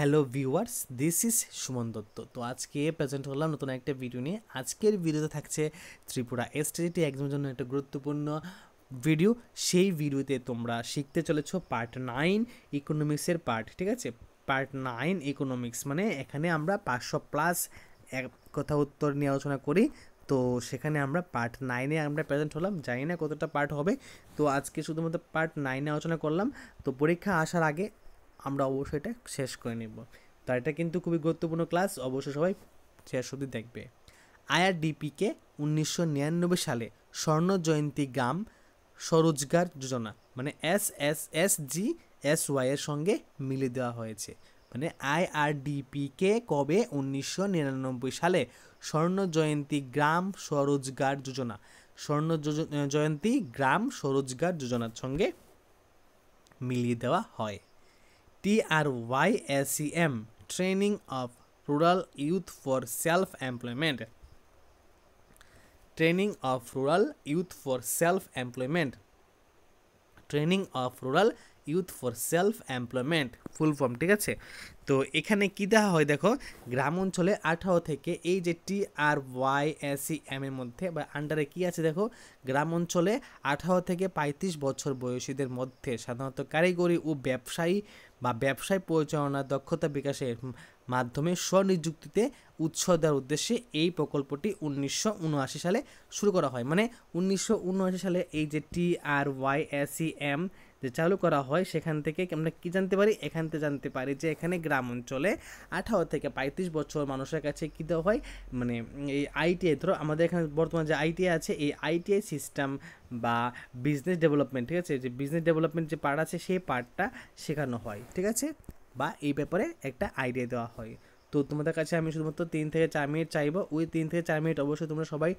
Hello viewers, this is Suman Dutta. তো আজকে present হলাম নতুন একটা ভিডিও নিয়ে। আজকের ভিডিওতে থাকছে ত্রিপুরা এসটিজিটি এক্সামের জন্য একটা গুরুত্বপূর্ণ ভিডিও। সেই ভিডিওতে তোমরা শিখতে চলেছো পার্ট 9 ইকোনমিক্সের পার্ট, ঠিক আছে? পার্ট 9 ইকোনমিক্স মানে এখানে আমরা 500+ এক কথা উত্তর নিয়ে আলোচনা করি। তো সেখানে আমরা পার্ট 9-এ আমরা প্রেজেন্ট হলাম, জানি না কতটা পার্ট হবে। তো আজকে শুধুমাত্র পার্ট 9-এ আলোচনা করলাম। তো পরীক্ষা আসার আগে আমরা অবশ্যই এটা শেষ করে নেব। তো এটা কিন্তু খুবই গুরুত্বপূর্ণ ক্লাস, অবশ্যই সবাই শেষ অবধি দেখবে। আইআরডিপিকে 1999 সালে স্বর্ণ জয়ন্তী গ্রাম স্বরোজগার যোজনা মানে SSSGSY এর সঙ্গে মিলিয়ে দেওয়া হয়েছে। মানে আইআরডিপিকে কবে 1999 সালে স্বর্ণ জয়ন্তী গ্রাম স্বরোজগার যোজনা জয়ন্তী গ্রাম স্বরোজগার যোজনার সঙ্গে মিলিয়ে দেওয়া হয়। TRYSEM Training of Rural Youth for Self-Employment. Training of Rural Youth for Self-Employment. Training of Rural Youth for Self-Employment full form, ঠিক আছে? তো এখানে কী দেওয়া হয় দেখো, গ্রাম অঞ্চলে 18 থেকে এই যে TRYSEM এর মধ্যে বা আন্ডারে কী আছে দেখো, গ্রাম অঞ্চলে 18 থেকে 35 বছর বয়সীদের মধ্যে সাধারণত কারিগরি ও ব্যবসায় পরিচালনার দক্ষতা বিকাশের মাধ্যমে স্বনিযুক্তিতে উৎসাহ দেওয়ার উদ্দেশ্যে এই প্রকল্পটি 1979 সালে শুরু করা হয়। মানে 1979 সালে এই যে TRYSEM যে চালু করা হয়, সেখান থেকে আমরা কী জানতে পারি? এখান থেকে জানতে পারি যে এখানে গ্রাম অঞ্চলে 18 থেকে 35 বছর মানুষের কাছে কী দেওয়া হয়, মানে এই আইটিআই, ধরো আমাদের এখানে বর্তমানে যে আইটিআই আছে, এই আইটিআই সিস্টেম বা বিজনেস ডেভেলপমেন্ট, ঠিক আছে, যে বিজনেস ডেভেলপমেন্ট যে পার্ট আছে সেই পার্টটা শেখানো হয়, ঠিক আছে, বা এই ব্যাপারে একটা আইডিয়া দেওয়া হয়। তো তোমাদের কাছে আমি শুধুমাত্র 3 থেকে 4 মিনিট চাইবো, ওই 3 থেকে 4 মিনিট অবশ্যই তোমরা সবাই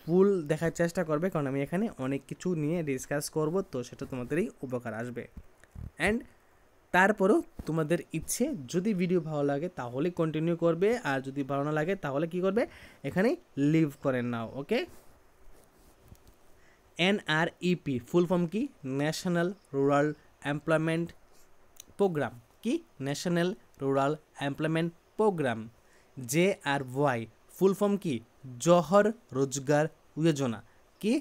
ফুল দেখার চেষ্টা করবে, কারণ আমি এখানে অনেক কিছু নিয়ে ডিসকাস করব, তো সেটা তোমাদেরই উপকার আসবে। অ্যান্ড তারপরেও তোমাদের ইচ্ছে, যদি ভিডিও ভালো লাগে তাহলে কন্টিনিউ করবে, আর যদি ভালো না লাগে তাহলে কি করবে, এখানেই লিভ করে নাও, ওকে? NREP ফুল ফর্ম কি? National rural employment programme. কি? National rural employment programme. JRY full form কি? জহর রোজগার যোজনা। কি?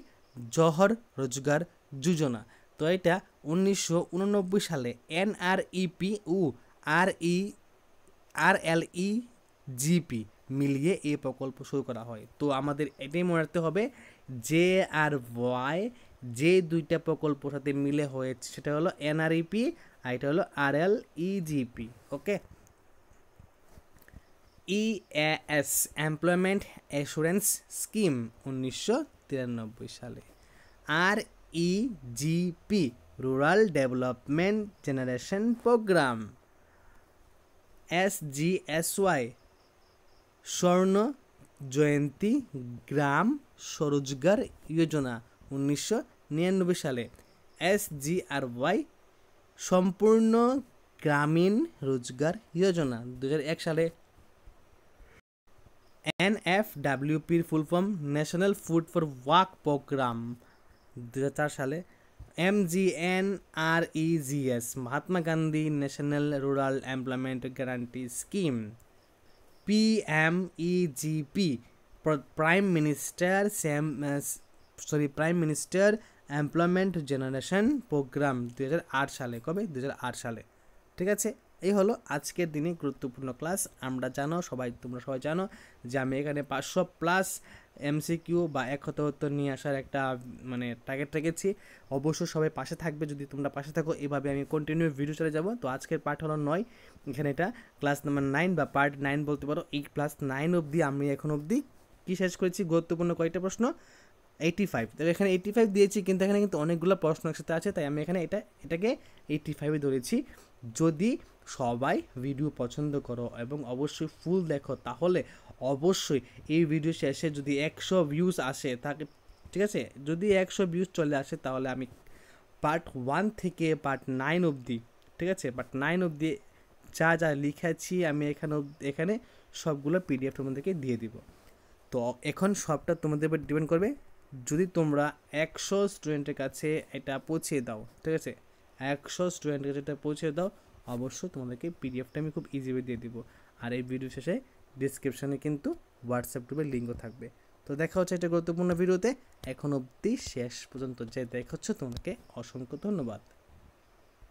জহর রোজগার যোজনা। তো এটা 1989 সালে NREP ও RLEGP মিলিয়ে এই প্রকল্প শুরু করা হয়। তো আমাদের এটাই মনে রাখতে হবে, JRY যে দুইটা প্রকল্পের সাথে মিলে হয়েছে সেটা হলো NREP, আর এটা হলো RLEGP, okay? EAS employment assurance scheme 1993 সালে। REGP rural development generation programme. SGSY Swarna জয়ন্তী গ্রাম স্বরোজগার যোজনা 1999 সালে। SGRY সম্পূর্ণ গ্রামীণ রোজগার যোজনা 2001 সালে। NFWPর full form national food for work programme 2004 সালে। MGNREGS Mahatma Gandhi national rural employment guarantee scheme. PMEGP prime minister employment generation programme 2008 সালে। কবে? 2008 সালে, ঠিক আছে? এই হলো আজকের দিনে গুরুত্বপূর্ণ ক্লাস। তোমরা সবাই জানো যে আমি এখানে 500+ MCQ বা এক কথা উত্তর নিয়ে আসার একটা মানে টার্গেট রেখেছি। অবশ্যই সবাই পাশে থাকবে, যদি তোমরা পাশে থাকো এভাবে আমি কন্টিনিউ ভিডিও চলে যাব। তো আজকের পার্ট হলো 9, এখানে এটা ক্লাস নাম্বার 9 বা পার্ট 9 বলতে পারো। এই ক্লাস 9 অবধি আমি এখন অবধি কী শেষ করেছি? গুরুত্বপূর্ণ কয়টা প্রশ্ন? 85। তো এখানে 85 দিয়েছি, কিন্তু এখানে কিন্তু অনেকগুলো প্রশ্ন একসাথে আছে, তাই আমি এখানে এটাকে 85 ধরেছি। যদি সবাই ভিডিও পছন্দ করো এবং অবশ্যই ফুল দেখো, তাহলে অবশ্যই এই ভিডিও শেষে যদি 100 ভিউজ আসে থাকে, ঠিক আছে, যদি 100 ভিউজ চলে আসে তাহলে আমি পার্ট 1 থেকে পার্ট 9 অবধি, ঠিক আছে, পার্ট 9 অবধি যা যা লিখেছি আমি এখানে সবগুলো পিডিএফের মধ্যে দিয়ে দিব। তো এখন সবটা তোমাদের উপর ডিপেন্ড করবে। যদি তোমরা 100 স্টুডেন্টের কাছে এটা পৌঁছে দাও, ঠিক আছে, 100 স্টুডেন্টের কাছে এটা পৌঁছে দাও, অবশ্যই তোমাদেরকে পিডিএফটা আমি খুব ইজিভাবে দিয়ে দিব। আর এই ভিডিও শেষে ডিসক্রিপশানে কিন্তু হোয়াটসঅ্যাপ গ্রুপের লিঙ্কও থাকবে। তো দেখা হচ্ছে একটা গুরুত্বপূর্ণ ভিডিওতে। এখন অবধি শেষ পর্যন্ত যে দেখা হচ্ছে তোমাকে অসংখ্য ধন্যবাদ।